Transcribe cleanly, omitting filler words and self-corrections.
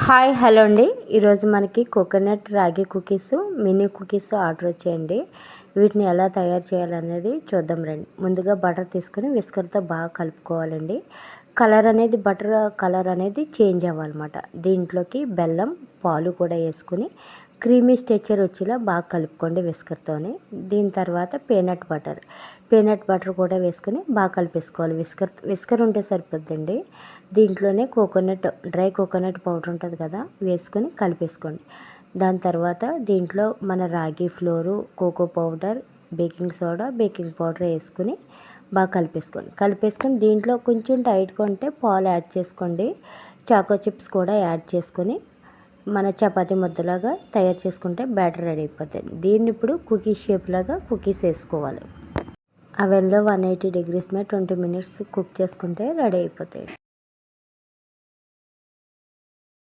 Hi hello అండి. ఈరోజు మనకి కోకోనట్ రాగి కుకీస్ మినీ కుకీస్ ఆర్డర్ వచ్చాయండి. వీటిని ఎలా తయారు చేయాలనేది చూద్దాం రండి. ముందుగా బటర్ తీసుకొని విస్కర్తో బాగా కలుపుకోవాలండి. బటర్ కలర్ అనేది చేంజ్ అవ్వాలన్నమాట. దీంట్లోకి బెల్లం పాలు కూడా వేసుకుని క్రీమీ స్ట్రక్చర్ వచ్చేలా బాగా కలుపుకోండి విస్కర్తోని. దీని తర్వాత పీనట్ బటర్ కూడా వేసుకొని బాగా కలిపేసుకోవాలి. విస్కర్ ఉంటే సరిపోద్దండి. దీంట్లోనే డ్రై కోకోనట్ పౌడర్ ఉంటుంది కదా, వేసుకొని కలిపేసుకోండి. దాని తర్వాత దీంట్లో మన రాగి flour, cocoa powder, baking soda, baking powder వేసుకుని బాగా కలిపేసుకొని దీంట్లో కొంచెం టైట్గా ఉంటే పాలు యాడ్ చేసుకోండి. చాకో చిప్స్ కూడా యాడ్ చేసుకొని మన చపాతీ ముద్దలాగా తయారు చేసుకుంటే బ్యాటర్ రెడీ అయిపోతుంది. దీన్ని ఇప్పుడు కుకీస్ షేప్ లాగా కుకీస్ వేసుకోవాలి. అవెన్లో 180 degrees మీద 20 minutes కుక్ చేసుకుంటే రెడీ అయిపోతాయి.